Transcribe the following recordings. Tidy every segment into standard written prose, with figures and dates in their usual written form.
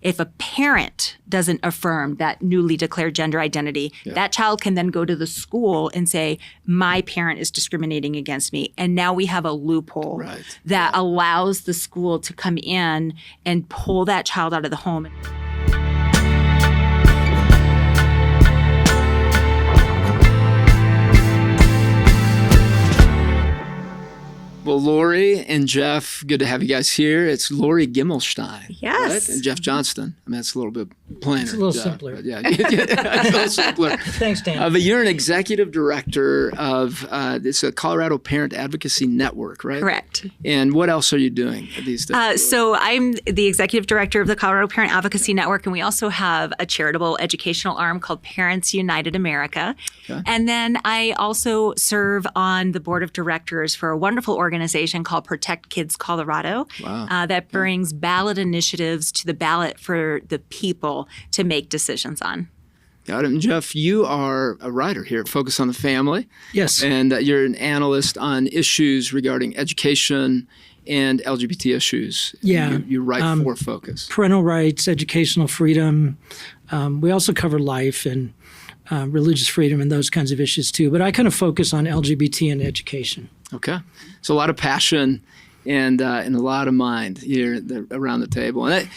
if a parent doesn't affirm that newly declared gender identity, that child can then go to the school and say, my parent is discriminating against me. And now we have a loophole that allows the school to come in and pull that child out of the home. Well, Lori and Jeff, good to have you guys here. It's Lori Gimelshteyn. Yes. Right? And Jeff Johnston. I mean, it's a little bit plainer. It's a little simpler. Yeah, it's a little simpler. Thanks, Dan. But you're an executive director of it's a Colorado Parent Advocacy Network, right? Correct. And what else are you doing these days? So I'm the executive director of the Colorado Parent Advocacy Network, and we also have a charitable educational arm called Parents United America. Okay. And then I also serve on the board of directors for a wonderful organization called Protect Kids Colorado. Wow. That brings ballot initiatives to the ballot for the people to make decisions on. Got it. And Jeff, you are a writer here at Focus on the Family. Yes. And you're an analyst on issues regarding education and LGBT issues. Yeah. You write for Focus. Parental rights, educational freedom. We also cover life and religious freedom and those kinds of issues too. But I kind of focus on LGBT and education. Okay. So a lot of passion and a lot of mind here around the table. And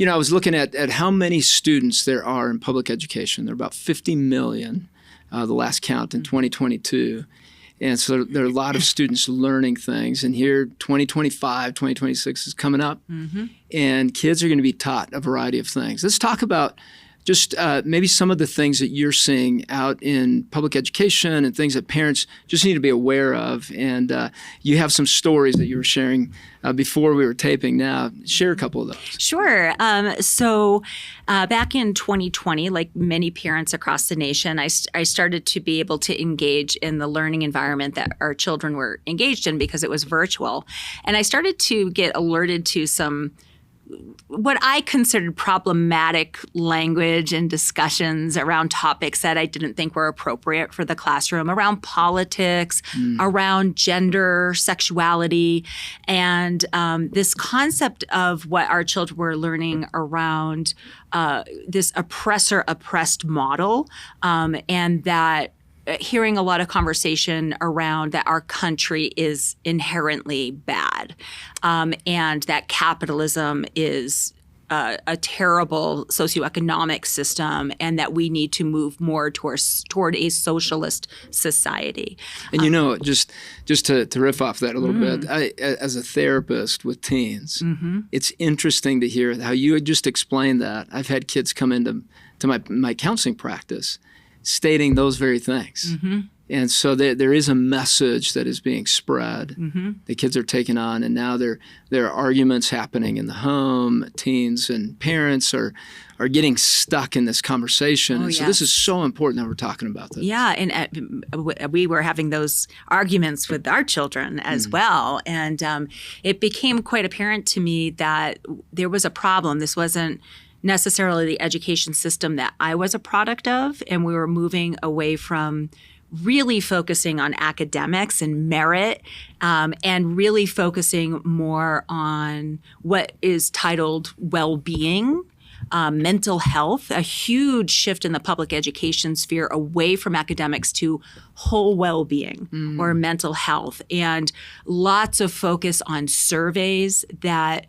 I was looking at how many students there are in public education. There are about 50 million, the last count in 2022. And so there are a lot of students learning things. And here, 2025, 2026 is coming up. Mm-hmm. And kids are going to be taught a variety of things. Let's talk about just maybe some of the things that you're seeing out in public education and things that parents just need to be aware of. And you have some stories that you were sharing before we were taping. Now, share a couple of those. Sure. So back in 2020, like many parents across the nation, I started to be able to engage in the learning environment that our children were engaged in because it was virtual. And I started to get alerted to some what I considered problematic language and discussions around topics that I didn't think were appropriate for the classroom, around politics, around gender, sexuality, and this concept of what our children were learning around this oppressor-oppressed model, and that hearing a lot of conversation around that our country is inherently bad, and that capitalism is a terrible socioeconomic system, and that we need to move more toward a socialist society. And just to riff off that a little bit, as a therapist with teens, it's interesting to hear how you had just explained that. I've had kids come into my counseling practice stating those very things. Mm-hmm. And so there is a message that is being spread. Mm-hmm. The kids are taking on, and now there are arguments happening in the home. Teens and parents are getting stuck in this conversation. So this is so important that we're talking about this. Yeah, and we were having those arguments with our children as well. And it became quite apparent to me that there was a problem. This wasn't necessarily the education system that I was a product of, and we were moving away from really focusing on academics and merit, and really focusing more on what is titled well-being, mental health, a huge shift in the public education sphere away from academics to whole well-being or mental health, and lots of focus on surveys that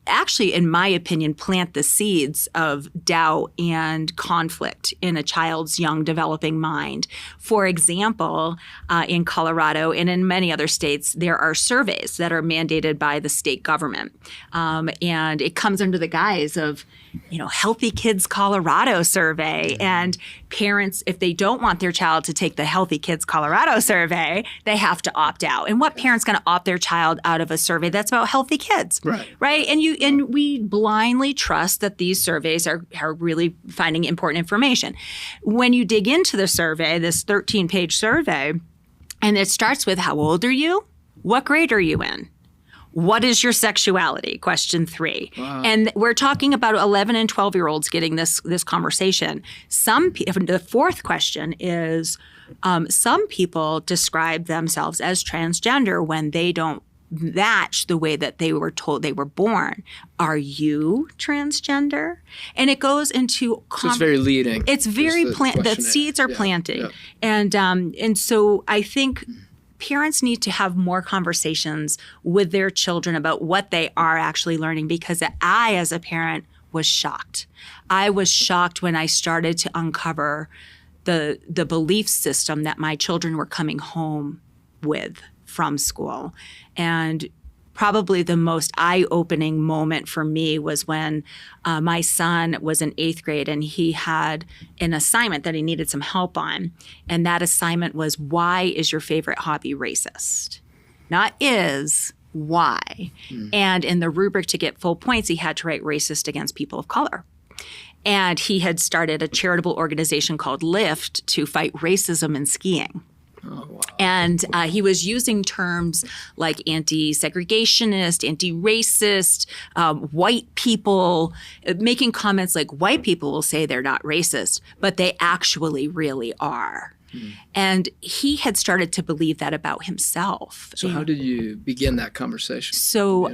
actually, in my opinion, plant the seeds of doubt and conflict in a child's young developing mind. For example, in Colorado and in many other states, there are surveys that are mandated by the state government. And it comes under the guise of, Healthy Kids Colorado survey. And parents, if they don't want their child to take the Healthy Kids Colorado survey, they have to opt out. And what parent's going to opt their child out of a survey that's about healthy kids? Right? And we blindly trust that these surveys are really finding important information. When you dig into the survey, this 13-page survey, and it starts with, how old are you? What grade are you in? What is your sexuality? Question 3. Wow. And we're talking about 11 and 12-year-olds getting this conversation. The fourth question is, some people describe themselves as transgender when they don't match the way that they were told they were born. Are you transgender? And it goes into so it's very leading. It's very the seeds are planting, and so I think parents need to have more conversations with their children about what they are actually learning, because I, as a parent, was shocked. I was shocked when I started to uncover the belief system that my children were coming home with from school. And probably the most eye-opening moment for me was when my son was in 8th grade and he had an assignment that he needed some help on. And that assignment was, why is your favorite hobby racist? Not is, why? And in the rubric to get full points, he had to write racist against people of color. And he had started a charitable organization called LIFT to fight racism in skiing. Oh, wow. And he was using terms like anti-segregationist, anti-racist, white people, making comments like white people will say they're not racist, but they actually really are. And he had started to believe that about himself. So how did you begin that conversation? So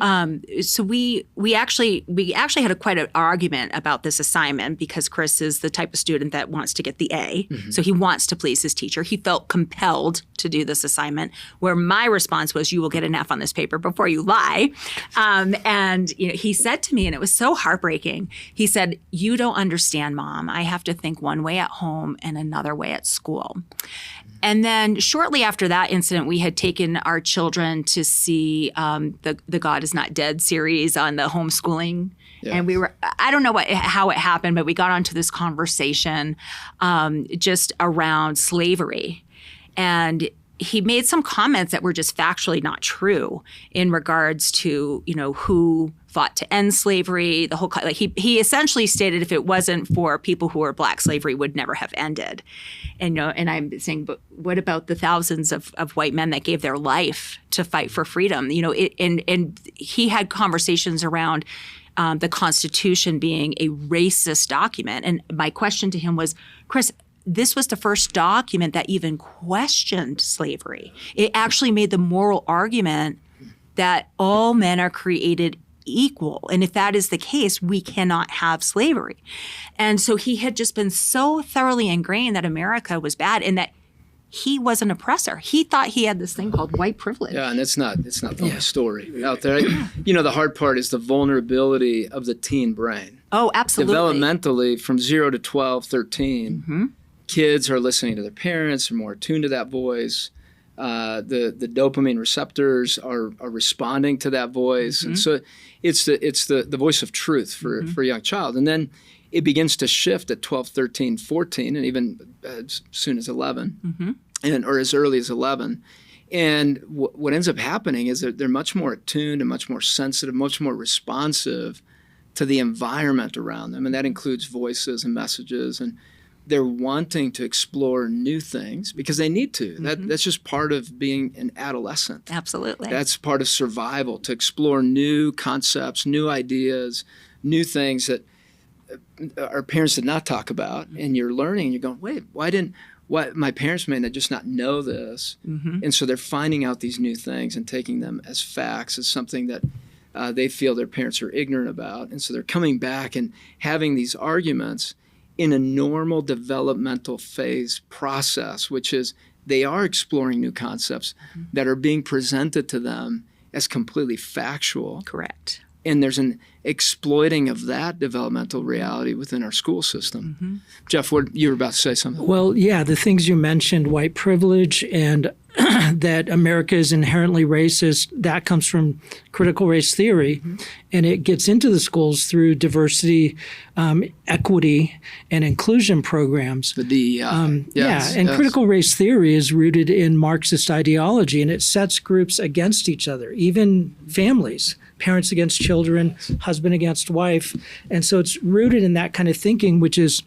we actually had quite an argument about this assignment, because Chris is the type of student that wants to get the A. So he wants to please his teacher. He felt compelled to do this assignment, where my response was, you will get an F on this paper before you lie. And he said to me, and it was so heartbreaking, he said, you don't understand, Mom. I have to think one way at home and another way at school. And then shortly after that incident, we had taken our children to see the God Is Not Dead series on the homeschooling. Yeah. And I don't know how it happened, but we got onto this conversation just around slavery. And he made some comments that were just factually not true in regards to, who fought to end slavery. The whole he essentially stated if it wasn't for people who were Black, slavery would never have ended. And and I'm saying, but what about the thousands of white men that gave their life to fight for freedom? And he had conversations around the Constitution being a racist document. And my question to him was, Chris, this was the first document that even questioned slavery. It actually made the moral argument that all men are created equal. And if that is the case, we cannot have slavery. And so he had just been so thoroughly ingrained that America was bad and that he was an oppressor. He thought he had this thing called white privilege. Yeah, and it's not the only story out there. The hard part is the vulnerability of the teen brain. Oh, absolutely. Developmentally, from 0 to 12, 13, kids are listening to their parents, are more attuned to that voice. The dopamine receptors are responding to that voice. And so it's the voice of truth for a young child. And then it begins to shift at 12, 13, 14, and even as soon as 11, or as early as 11. And what ends up happening is that they're much more attuned and much more sensitive, much more responsive to the environment around them. And that includes voices and messages, and they're wanting to explore new things because they need to. That's just part of being an adolescent. Absolutely. That's part of survival, to explore new concepts, new ideas, new things that our parents did not talk about. And you're learning, and you're going, wait, why my parents may just not know this. And so they're finding out these new things and taking them as facts, as something that they feel their parents are ignorant about. And so they're coming back and having these arguments in a normal developmental phase process, which is they are exploring new concepts that are being presented to them as completely factual. Correct. And there's an exploiting of that developmental reality within our school system. Jeff, you were about to say something. Well, yeah, the things you mentioned, white privilege and that America is inherently racist, that comes from critical race theory. And it gets into the schools through diversity, equity, and inclusion programs. The DEI. Yes. Critical race theory is rooted in Marxist ideology, and it sets groups against each other, even families, parents against children, husband against wife. And so it's rooted in that kind of thinking, which is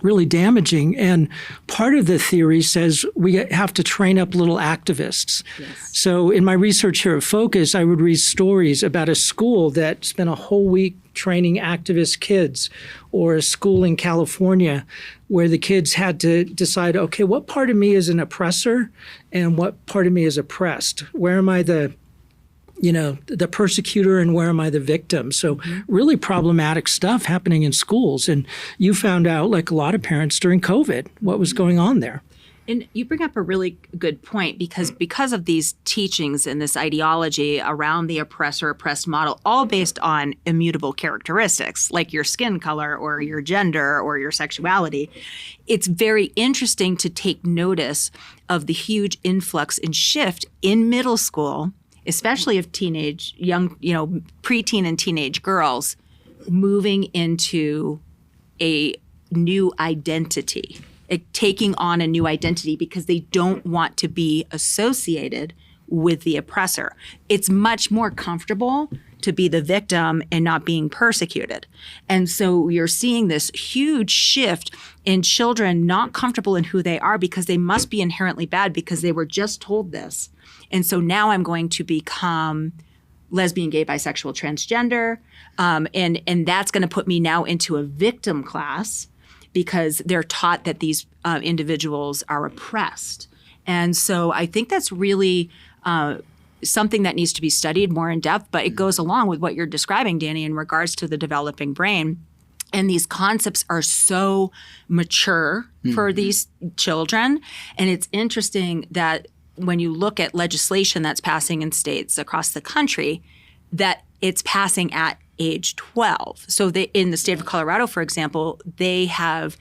really damaging. And part of the theory says we have to train up little activists. Yes. So in my research here at Focus, I would read stories about a school that spent a whole week training activist kids, or a school in California where the kids had to decide, okay, what part of me is an oppressor and what part of me is oppressed? Where am I the the persecutor and where am I the victim? So really problematic stuff happening in schools. And you found out, like a lot of parents during COVID, what was going on there. And you bring up a really good point because of these teachings and this ideology around the oppressor-oppressed model, all based on immutable characteristics like your skin color or your gender or your sexuality. It's very interesting to take notice of the huge influx and shift in middle school, especially of preteen and teenage girls moving into a new identity. Taking on a new identity because they don't want to be associated with the oppressor. It's much more comfortable to be the victim and not being persecuted. And so you're seeing this huge shift in children not comfortable in who they are because they must be inherently bad because they were just told this. And so now I'm going to become lesbian, gay, bisexual, transgender, and that's going to put me now into a victim class because they're taught that these individuals are oppressed. And so I think that's really something that needs to be studied more in depth, but it goes along with what you're describing, Danny, in regards to the developing brain. And these concepts are so mature for these children. And it's interesting that when you look at legislation that's passing in states across the country, that it's passing at age 12. So in the state of Colorado, for example, they have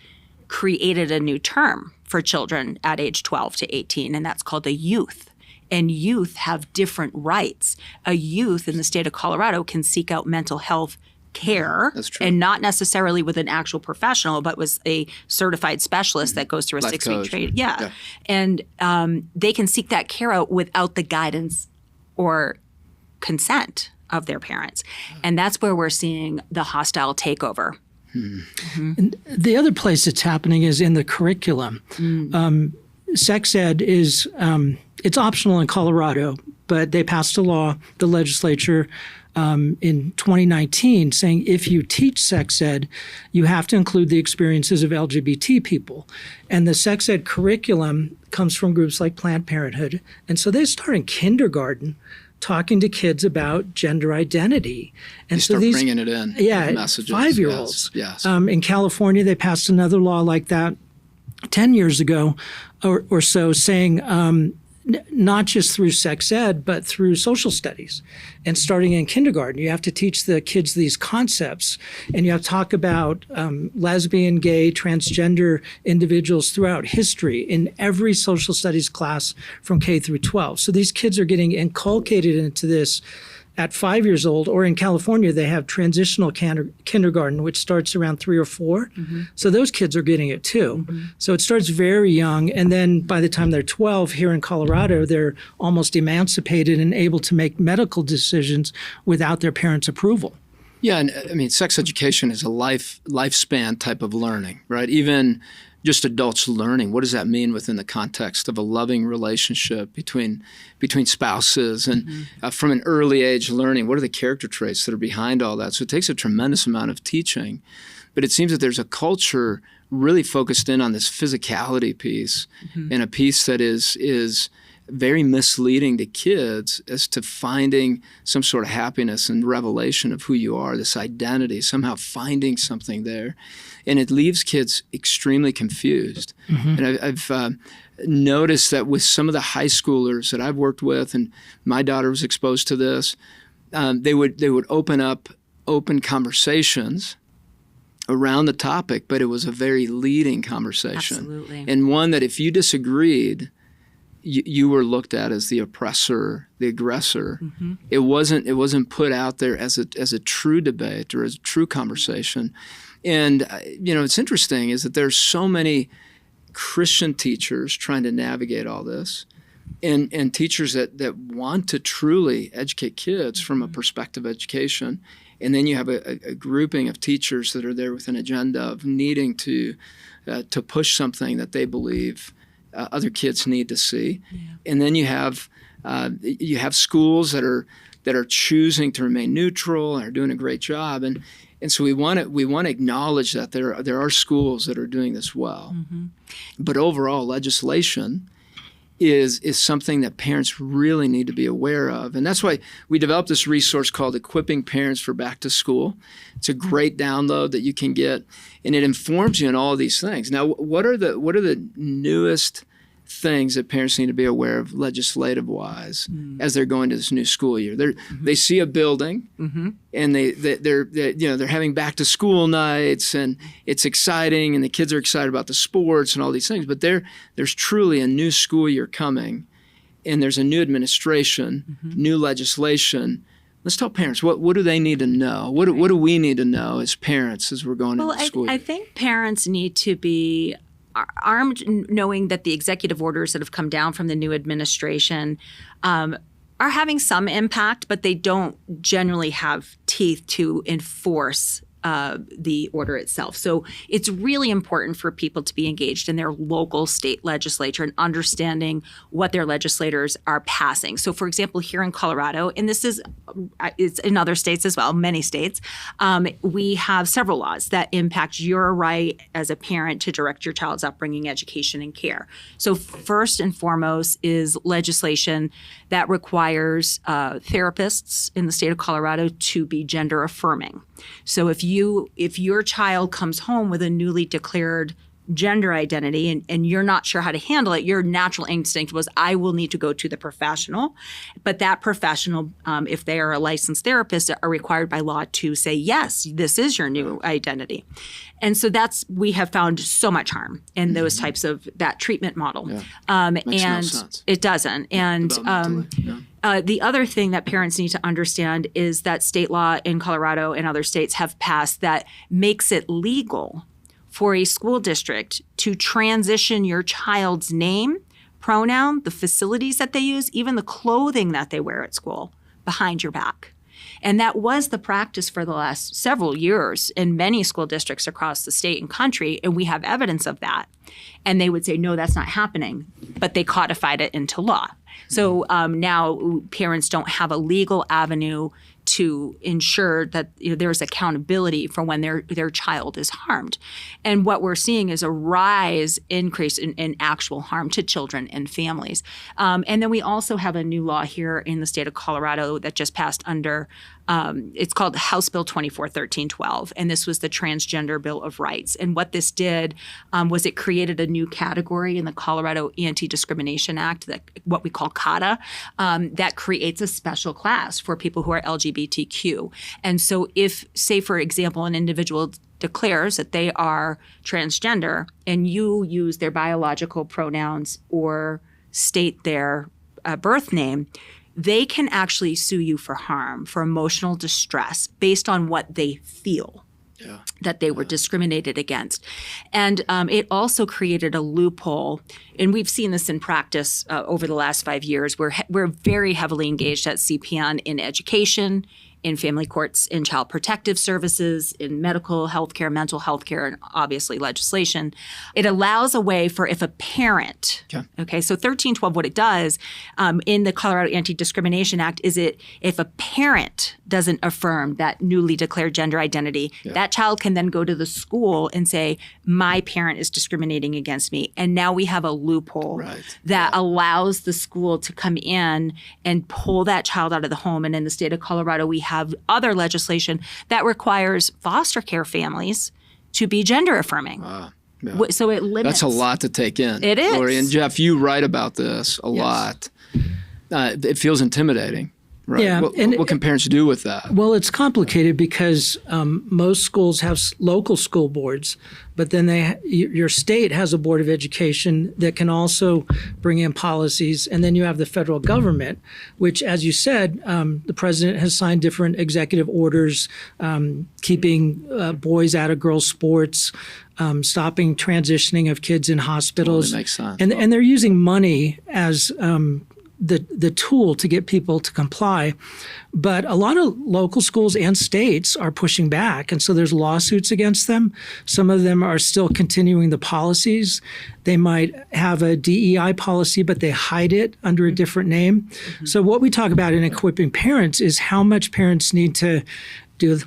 created a new term for children at age 12 to 18, and that's called a youth. And youth have different rights. A youth in the state of Colorado can seek out mental health care, and not necessarily with an actual professional, but with a certified specialist that goes through a 6-week training. Yeah. And they can seek that care out without the guidance or consent of their parents. And that's where we're seeing the hostile takeover. And the other place it's happening is in the curriculum. Sex ed is, it's optional in Colorado, but they passed a law, the legislature, in 2019 saying if you teach sex ed, you have to include the experiences of LGBT people. And the sex ed curriculum comes from groups like Planned Parenthood. And so they start in kindergarten talking to kids about gender identity. And so these bringing it in. Yeah, messages. 5-year-olds. Yes. In California, they passed another law like that 10 years ago or so saying not just through sex ed, but through social studies. And starting in kindergarten, you have to teach the kids these concepts. And you have to talk about lesbian, gay, transgender individuals throughout history in every social studies class from K through 12. So these kids are getting inculcated into this at 5 years old, or in California, they have transitional kindergarten, which starts around 3 or 4. So those kids are getting it too. So it starts very young. And then by the time they're 12 here in Colorado, they're almost emancipated and able to make medical decisions without their parents' approval. Yeah, and I mean, sex education is a lifespan type of learning, right? Even just adults learning, what does that mean within the context of a loving relationship between spouses, and from an early age learning, what are the character traits that are behind all that? So it takes a tremendous amount of teaching, but it seems that there's a culture really focused in on this physicality piece, and a piece that is very misleading to kids as to finding some sort of happiness and revelation of who you are, this identity, somehow finding something there. And it leaves kids extremely confused. And I've noticed that with some of the high schoolers that I've worked with, and my daughter was exposed to this, they would open conversations around the topic, but it was a very leading conversation. Absolutely. And one that if you disagreed, you were looked at as the oppressor, the aggressor. It wasn't put out there as a true debate or as a true conversation. And it's interesting is that there's so many Christian teachers trying to navigate all this, and teachers that want to truly educate kids from a perspective education. And then you have a grouping of teachers that are there with an agenda of needing to push something that they believe other kids need to see. And then you have schools that are choosing to remain neutral and are doing a great job. And so we want to acknowledge that there are schools that are doing this well. But overall, legislation is something that parents really need to be aware of. And that's why we developed this resource called Equipping Parents for Back to School. It's a great download that you can get, and it informs you in all of these things. Now, what are the newest things that parents need to be aware of legislative-wise as they're going to this new school year? They see a building, and they're having back-to-school nights, and it's exciting, and the kids are excited about the sports and all these things. But there's truly a new school year coming, and there's a new administration, new legislation. Let's tell parents, what do they need to know? What do we need to know as parents as we're going into the school year? I think parents need to be armed, knowing that the executive orders that have come down from the new administration are having some impact, but they don't generally have teeth to enforce the order itself. So it's really important for people to be engaged in their local state legislature and understanding what their legislators are passing. So for example, here in Colorado, and this is it's in other states as well, many states, we have several laws that impact your right as a parent to direct your child's upbringing, education, and care. So first and foremost is legislation that requires therapists in the state of Colorado to be gender affirming. So if your child comes home with a newly declared gender identity and you're not sure how to handle it, your natural instinct was, I will need to go to the professional. But that professional, if they are a licensed therapist, are required by law to say, yes, this is your new identity. And so we have found so much harm in those types of that treatment model. Yeah. Makes no sense. It doesn't. And the other thing that parents need to understand is that state law in Colorado and other states have passed that makes it legal for a school district to transition your child's name, pronoun, the facilities that they use, even the clothing that they wear at school, behind your back. And that was the practice for the last several years in many school districts across the state and country, and we have evidence of that. And they would say, no, that's not happening, but they codified it into law. So now parents don't have a legal avenue to ensure that there's accountability for when their child is harmed. And what we're seeing is a increase in actual harm to children and families. And then we also have a new law here in the state of Colorado that just passed under, it's called House Bill 241312, and this was the Transgender Bill of Rights. And what this did was it created a new category in the Colorado Anti-Discrimination Act, what we call CADA, that creates a special class for people who are LGBTQ. And so if, say, for example, an individual declares that they are transgender and you use their biological pronouns or state their birth name, they can actually sue you for harm, for emotional distress based on what they feel. Yeah. That they were discriminated against. And it also created a loophole, and we've seen this in practice over the last 5 years. We're very heavily engaged at CPN in education, in family courts, in child protective services, in medical health care, mental health care, and obviously legislation. It allows a way for if a parent, okay, so 1312, what it does in the Colorado Anti-Discrimination Act is if a parent doesn't affirm that newly declared gender identity, that child can then go to the school and say, my parent is discriminating against me. And now we have a loophole that allows the school to come in and pull that child out of the home. And in the state of Colorado, we have other legislation that requires foster care families to be gender affirming. So it limits. That's a lot to take in. It is. Lori, and Jeff, you write about this a lot. It feels intimidating. Right. Yeah. What can parents do with that? Well, it's complicated because most schools have local school boards, but then your state has a board of education that can also bring in policies. And then you have the federal government, which, as you said, the president has signed different executive orders, keeping boys out of girls' sports, stopping transitioning of kids in hospitals. That makes sense. And they're using money as the tool to get people to comply. But a lot of local schools and states are pushing back, and so there's lawsuits against them. Some of them are still continuing the policies. They might have a DEI policy, but they hide it under a different name. Mm-hmm. So what we talk about in equipping parents is how much parents need to do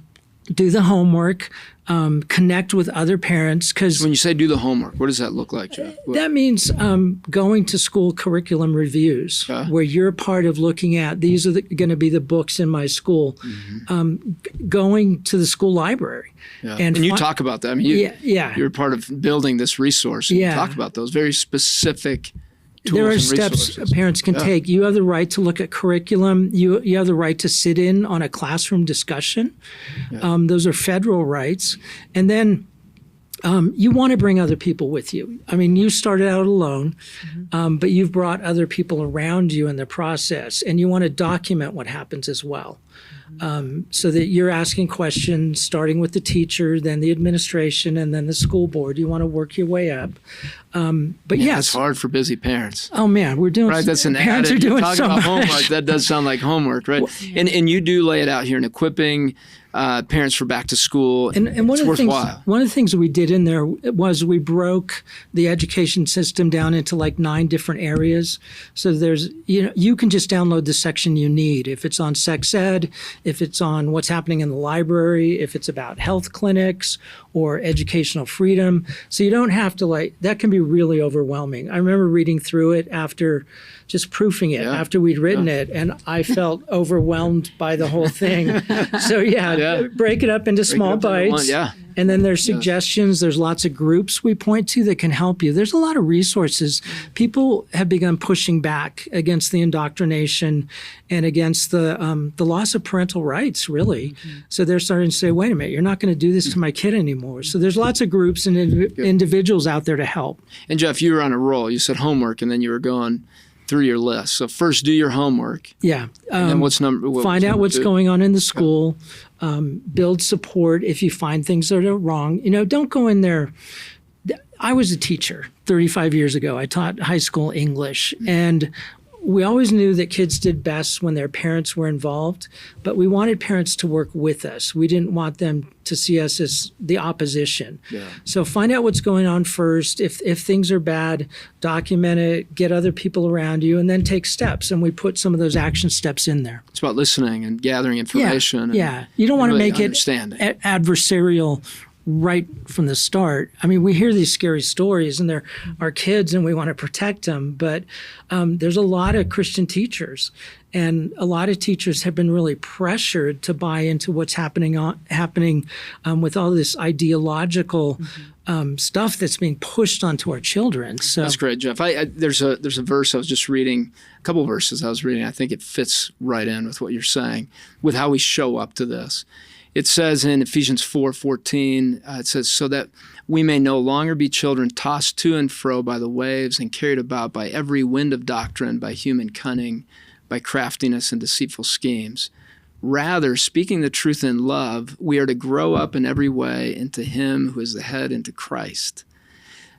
do the homework, connect with other parents. Because when you say do the homework, what does that look like, Jeff? that means going to school curriculum reviews, where you're part of looking at, these are going to be the books in my school, going to the school library. And you talk about that. I mean, you're part of building this resource. And you talk about those very specific tools. There are and steps resources parents can take. You have the right to look at curriculum. You have the right to sit in on a classroom discussion. Those are federal rights. And then you want to bring other people with you. I mean, you started out alone, but you've brought other people around you in the process, and you want to document what happens as well. So that you're asking questions, starting with the teacher, then the administration, and then the school board. You want to work your way up. But yes, it's hard for busy parents. Oh man, we're doing right. That's an parents added. Are doing Talk so about much. homework. That does sound like homework, right? And you do lay it out here in equipping parents for back to school. And one it's of the worthwhile. things, one of the things that we did in there was we broke the education system down into like 9 different areas. So there's, you can just download the section you need. If it's on sex ed, if it's on what's happening in the library, if it's about health clinics or educational freedom. So you don't have to that can be really overwhelming. I remember reading through it after just proofing it after we'd written it, and I felt overwhelmed by the whole thing. So break it up into small bites. And then there's suggestions. There's lots of groups we point to that can help you. There's a lot of resources. People have begun pushing back against the indoctrination and against the loss of parental rights, really. So they're starting to say, wait a minute, you're not going to do this to my kid anymore. So there's lots of groups and individuals out there to help. And Jeff, you were on a roll. You said homework, and then you were going through your list. So first, do your homework. And then find out what's going on in the school. Build support if you find things that are wrong. Don't go in there. I was a teacher 35 years ago. I taught high school English, and we always knew that kids did best when their parents were involved, but we wanted parents to work with us. We didn't want them to see us as the opposition. So find out what's going on first. If things are bad, document it, get other people around you, and then take steps. And we put some of those action steps in there. It's about listening and gathering information. You don't want to really make it adversarial right from the start. I mean, we hear these scary stories, and they're our kids, and we want to protect them. But there's a lot of Christian teachers, and a lot of teachers have been really pressured to buy into what's happening with all this ideological stuff that's being pushed onto our children. So that's great, Jeff. There's a verse I was just reading, a couple of verses I was reading. I think it fits right in with what you're saying, with how we show up to this. It says in Ephesians 4:14, it says, so that we may no longer be children tossed to and fro by the waves and carried about by every wind of doctrine, by human cunning, by craftiness and deceitful schemes. Rather, speaking the truth in love, we are to grow up in every way into him who is the head, into Christ,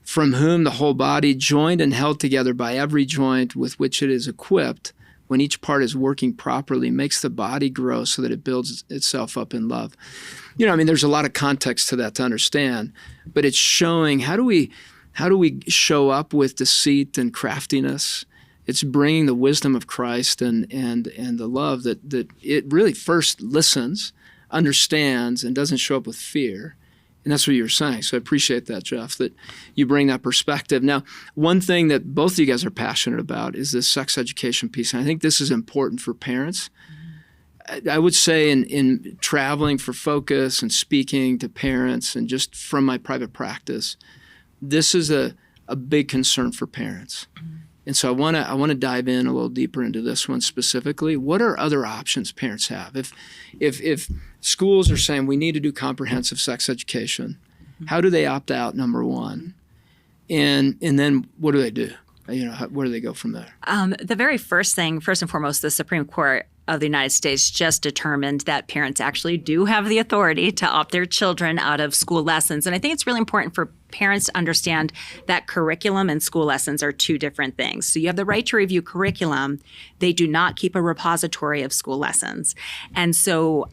from whom the whole body, joined and held together by every joint with which it is equipped, when each part is working properly, makes the body grow so that it builds itself up in love. There's a lot of context to that to understand, but it's showing how do we show up with deceit and craftiness. It's bringing the wisdom of Christ and the love that it really first listens, understands, and doesn't show up with fear. And that's what you were saying. So I appreciate that, Jeff, that you bring that perspective. Now, one thing that both of you guys are passionate about is this sex education piece. And I think this is important for parents. I would say in traveling for focus and speaking to parents and just from my private practice, this is a big concern for parents. And so I want to dive in a little deeper into this one specifically. What are other options parents have? If schools are saying we need to do comprehensive sex education, how do they opt out, number one? And then what do they do? Where do they go from there? The very first thing, first and foremost, the Supreme Court of the United States just determined that parents actually do have the authority to opt their children out of school lessons. And I think it's really important for parents to understand that curriculum and school lessons are two different things. So you have the right to review curriculum. They do not keep a repository of school lessons. And so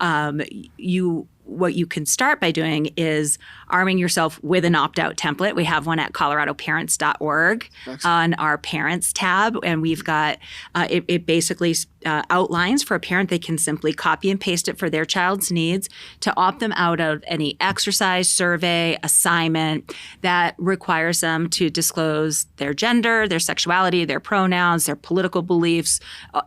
what you can start by doing is arming yourself with an opt-out template. We have one at coloradoparents.org on our parents tab, and we've got it basically outlines for a parent. They can simply copy and paste it for their child's needs to opt them out of any exercise, survey, assignment that requires them to disclose their gender, their sexuality, their pronouns, their political beliefs,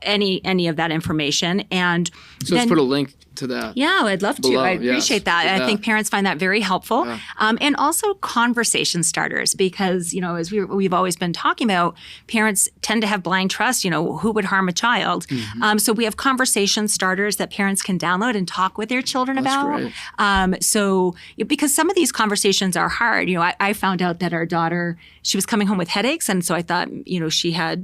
any of that information. And so let's put a link to that. Yeah, I'd love to. Below, I appreciate that. Yeah. I think parents find that very helpful. Yeah. And also conversation starters, because, as we've always been talking about, parents tend to have blind trust, who would harm a child. Mm-hmm. So we have conversation starters that parents can download and talk with their children about. Great. So because some of these conversations are hard, I found out that our daughter, she was coming home with headaches. And so I thought,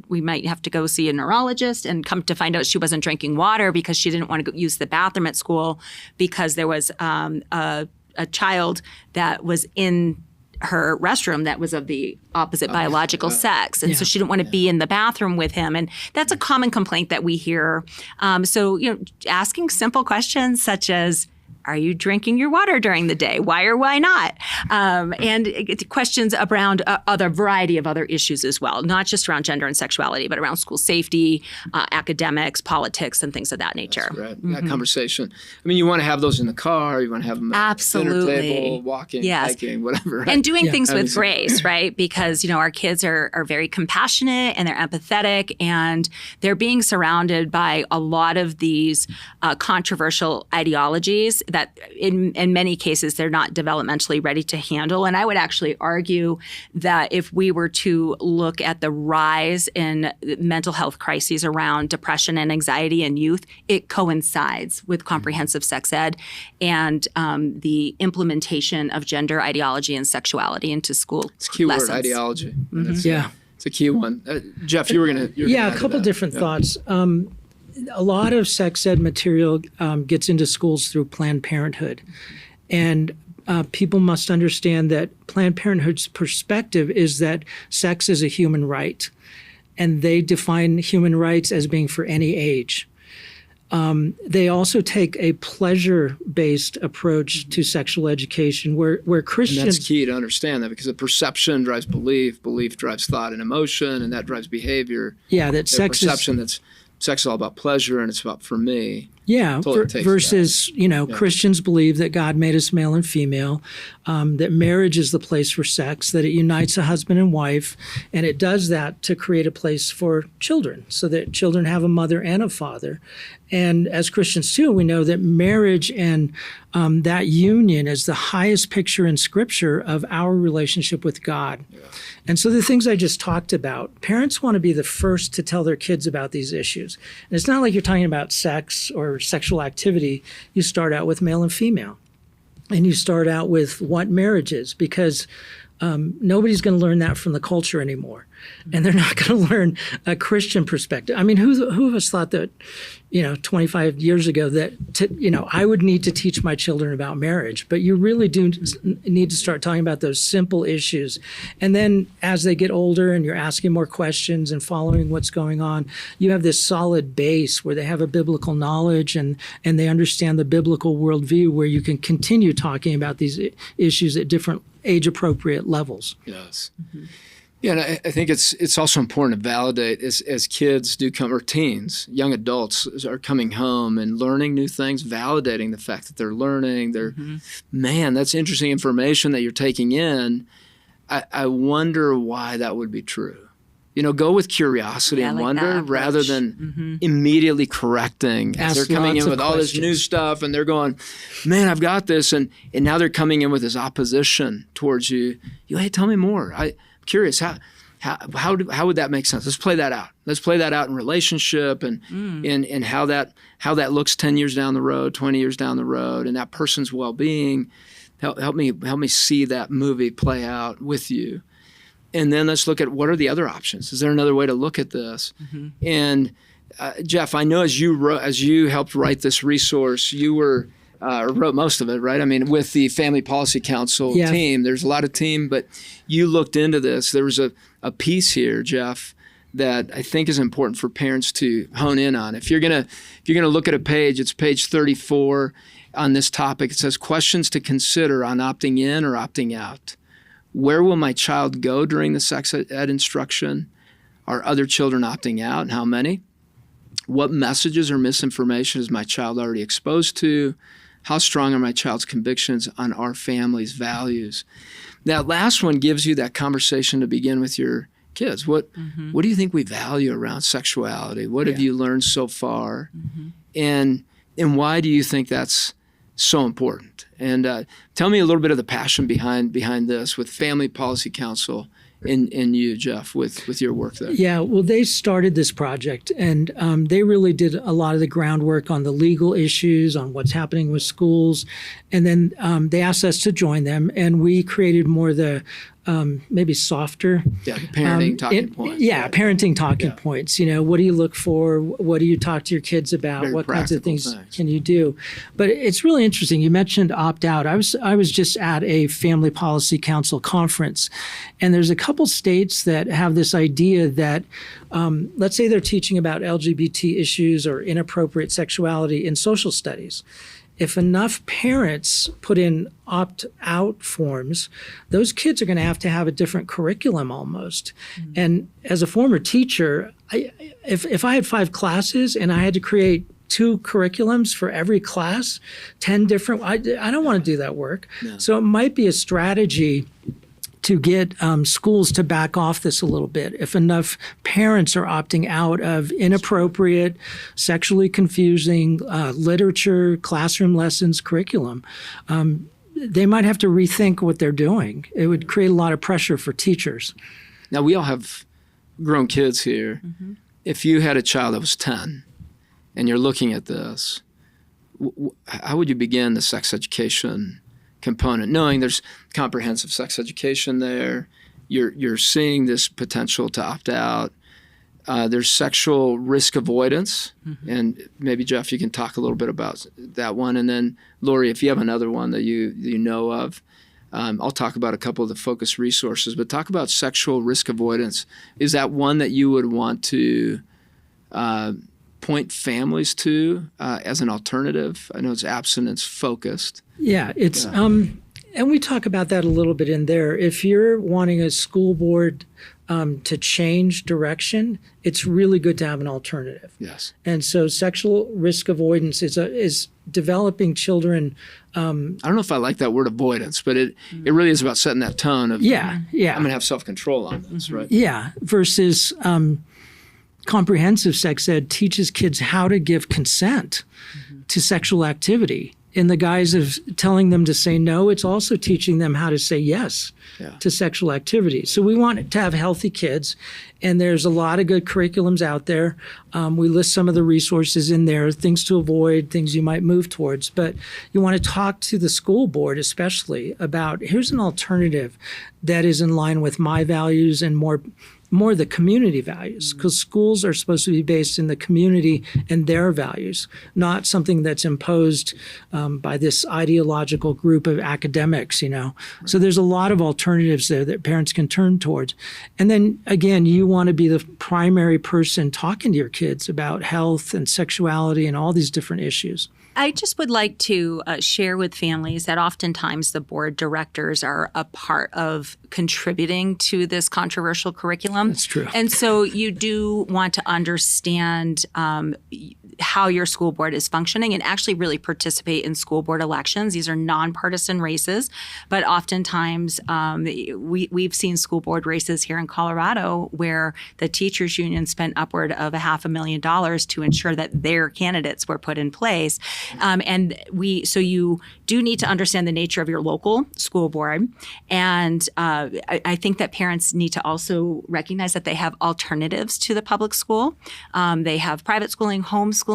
we might have to go see a neurologist, and come to find out she wasn't drinking water because she didn't want to go use the bathroom at school because there was a child that was in her restroom that was of the opposite biological sex. And so she didn't want to be in the bathroom with him. And that's a common complaint that we hear. So asking simple questions such as, are you drinking your water during the day? Why or why not? And questions around a variety of other issues as well, not just around gender and sexuality, but around school safety, academics, politics, and things of that nature. That's right. That conversation. I mean, you want to have those in the car. You want to have them at the dinner table, walking, hiking, whatever. Right? And doing things with grace, right? Because, our kids are very compassionate and they're empathetic, and they're being surrounded by a lot of these controversial ideologies that in many cases they're not developmentally ready to handle. And I would actually argue that if we were to look at the rise in mental health crises around depression and anxiety in youth, it coincides with comprehensive sex ed and the implementation of gender ideology and sexuality into school It's a key lessons. word, ideology. Yeah. It's a key one. Jeff, you were going to Yeah, a couple different thoughts. A lot of sex ed material gets into schools through Planned Parenthood. And people must understand that Planned Parenthood's perspective is that sex is a human right. And they define human rights as being for any age. They also take a pleasure-based approach to sexual education where Christians... And that's key to understand that, because the perception drives belief drives thought and emotion, and that drives behavior. Yeah, that sex perception that's sex is all about pleasure and it's about for me. Yeah, versus, Christians believe that God made us male and female, that marriage is the place for sex, that it unites a husband and wife, and it does that to create a place for children so that children have a mother and a father. And as Christians, too, we know that marriage and that union is the highest picture in Scripture of our relationship with God. Yeah. And so the things I just talked about, parents want to be the first to tell their kids about these issues. And it's not like you're talking about sex or sexual activity. You start out with male and female. And you start out with what marriage is, because nobody's going to learn that from the culture anymore. And they're not going to learn a Christian perspective. I mean, who of us thought that, 25 years ago that, I would need to teach my children about marriage. But you really do need to start talking about those simple issues. And then as they get older and you're asking more questions and following what's going on, you have this solid base where they have a biblical knowledge and they understand the biblical worldview, where you can continue talking about these issues at different age-appropriate levels. Yes. Mm-hmm. Yeah, and I think it's also important to validate as kids do come, or teens, young adults are coming home and learning new things, validating the fact that they're learning. Man, that's interesting information that you're taking in. I wonder why that would be true. Go with curiosity and wonder rather than immediately correcting. As they're coming in with all this new stuff and they're going, man, I've got this. And now they're coming in with this opposition towards you. Hey, tell me more. I'm curious. How would that make sense? Let's play that out. Let's play that out in relationship and how that looks 10 years down the road, 20 years down the road, and that person's well-being. Help me see that movie play out with you. And then let's look at what are the other options. Is there another way to look at this? Mm-hmm. And Jeff, I know as you helped write this resource, you wrote most of it, right? I mean, with the Family Policy Council team, there's a lot of team, but you looked into this. There was a piece here, Jeff, that I think is important for parents to hone in on. If you're gonna look at a page, it's page 34 on this topic. It says questions to consider on opting in or opting out. Where will my child go during the sex ed instruction? Are other children opting out, and how many? What messages or misinformation is my child already exposed to? How strong are my child's convictions on our family's values? That last one gives you that conversation to begin with your kids. What do you think we value around sexuality? What have you learned so far? And why do you think that's so important? And tell me a little bit of the passion behind this with Family Policy Council and you, Jeff, with your work there. Yeah, well, they started this project, and they really did a lot of the groundwork on the legal issues, on what's happening with schools. And then they asked us to join them, and we created more the maybe softer. Yeah, parenting talking points. Yeah, right? Parenting talking points. What do you look for? What do you talk to your kids about? Very what kinds of things things. can you do? But it's really interesting. You mentioned opt-out. I was just at a Family Policy Council conference, and there's a couple states that have this idea that, let's say they're teaching about LGBT issues or inappropriate sexuality in social studies. If enough parents put in opt-out forms, those kids are going to have a different curriculum almost. And as a former teacher, if I had 5 classes and I had to create 2 curriculums for every class, 10 different, I don't want to do that work. No. So it might be a strategy to get schools to back off this a little bit. If enough parents are opting out of inappropriate, sexually confusing literature, classroom lessons, curriculum, they might have to rethink what they're doing. It would create a lot of pressure for teachers. Now, we all have grown kids here. If you had a child that was 10 and you're looking at this, how would you begin the sex education component, knowing there's comprehensive sex education there, you're seeing this potential to opt out, there's sexual risk avoidance, and maybe Jeff, you can talk a little bit about that one, and then Lori, if you have another one that you know of, I'll talk about a couple of the focus resources, but talk about sexual risk avoidance. Is that one that you would want to point families to as an alternative? I know it's abstinence focused. Yeah, it's and we talk about that a little bit in there. If you're wanting a school board to change direction, it's really good to have an alternative. Yes. And so sexual risk avoidance is developing children. I don't know if I like that word avoidance, but it really is about setting that tone of Yeah. I'm going to have self-control on this, right? Yeah, versus comprehensive sex ed teaches kids how to give consent to sexual activity. In the guise of telling them to say no, it's also teaching them how to say yes to sexual activity. So we want to have healthy kids, and there's a lot of good curriculums out there. We list some of the resources in there, things to avoid, things you might move towards. But you want to talk to the school board especially about, here's an alternative that is in line with my values and more the community values, because schools are supposed to be based in the community and their values, not something that's imposed by this ideological group of academics, So there's a lot of alternatives there that parents can turn towards. And then, again, you want to be the primary person talking to your kids about health and sexuality and all these different issues. I just would like to share with families that oftentimes the board directors are a part of contributing to this controversial curriculum. That's true. And so you do want to understand how your school board is functioning and actually really participate in school board elections. These are nonpartisan races, but oftentimes we've seen school board races here in Colorado where the teachers union spent upward of $500,000 to ensure that their candidates were put in place. So you do need to understand the nature of your local school board. And I think that parents need to also recognize that they have alternatives to the public school. They have private schooling, homeschooling,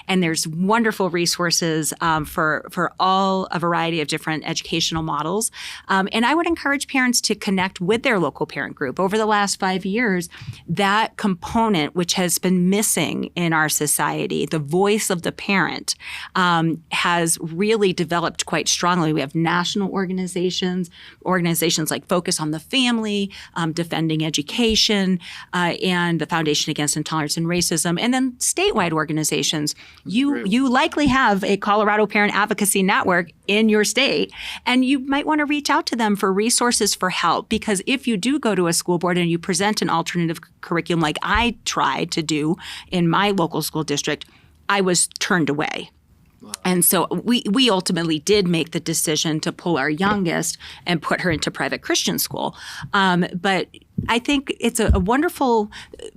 and there's wonderful resources for all a variety of different educational models. And I would encourage parents to connect with their local parent group. Over the last 5 years, that component, which has been missing in our society, the voice of the parent, has really developed quite strongly. We have national organizations like Focus on the Family, Defending Education, and the Foundation Against Intolerance and Racism, and then statewide organizations conversations. You likely have a Colorado Parent Advocacy Network in your state, and you might want to reach out to them for resources for help, because if you do go to a school board and you present an alternative curriculum like I tried to do in my local school district, I was turned away. And so we ultimately did make the decision to pull our youngest and put her into private Christian school. But I think it's a wonderful,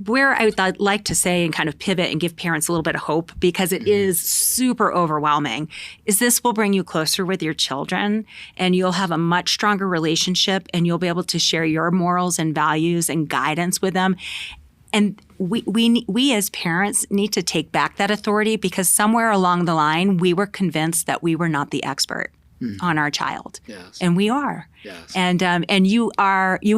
where I would like to say and kind of pivot and give parents a little bit of hope, because it is super overwhelming, is this will bring you closer with your children, and you'll have a much stronger relationship, and you'll be able to share your morals and values and guidance with them. And we as parents need to take back that authority, because somewhere along the line, we were convinced that we were not the expert on our child. Yes. And we are. Yes. And you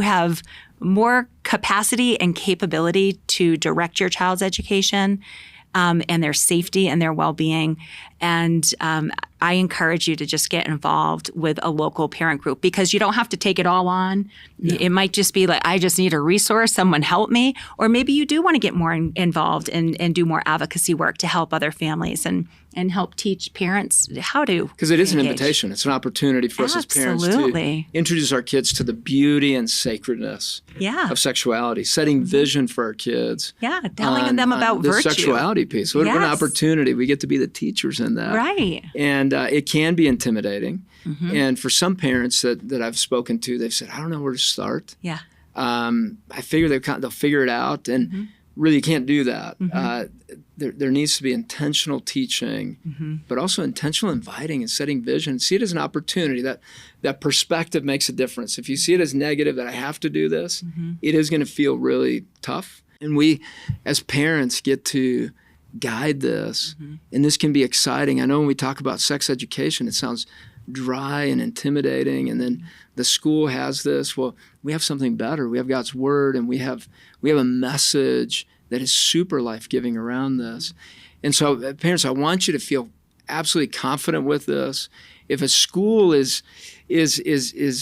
have more capacity and capability to direct your child's education and their safety and their well-being. And I encourage you to just get involved with a local parent group, because you don't have to take it all on. No. It might just be like, I just need a resource, someone help me. Or maybe you do want to get more involved and do more advocacy work to help other families and help teach parents how to. Because it is an engage. invitation. It's an opportunity for us as parents to introduce our kids to the beauty and sacredness of sexuality, setting vision for our kids. Yeah, telling them about the virtue. Sexuality piece. What an opportunity. We get to be the teachers in that. Right. And it can be intimidating. Mm-hmm. And for some parents that I've spoken to, they've said, I don't know where to start. Yeah. I figure they'll figure it out. And really, you can't do that. Mm-hmm. There needs to be intentional teaching, but also intentional inviting and setting vision. See it as an opportunity. That perspective makes a difference. If you see it as negative, that I have to do this, it is going to feel really tough. And we, as parents, get to guide this. And this can be exciting. I know when we talk about sex education, it sounds dry and intimidating. And then the school has this. Well, we have something better. We have God's word, and we have a message that is super life-giving around this. And so, parents, I want you to feel absolutely confident with this. If a school is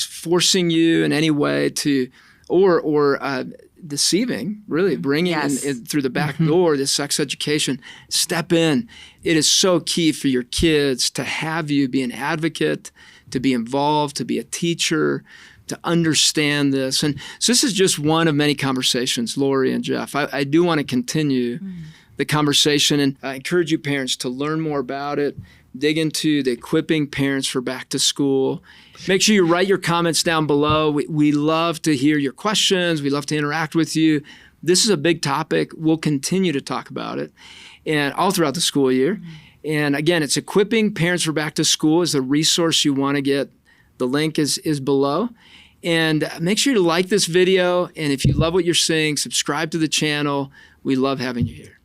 forcing you in any way to, or deceiving, really bringing in through the back door this sex education, step in. It is so key for your kids to have you be an advocate, to be involved, to be a teacher, to understand this. And so this is just one of many conversations, Lori and Jeff. I do want to continue the conversation, and I encourage you parents to learn more about it, dig into the equipping parents for back to school. Make sure you write your comments down below. We love to hear your questions. We love to interact with you. This is a big topic. We'll continue to talk about it and all throughout the school year. And again, it's Equipping Parents for Back to School is the resource you want to get. The link is below. And make sure to like this video. And if you love what you're seeing, subscribe to the channel. We love having you here.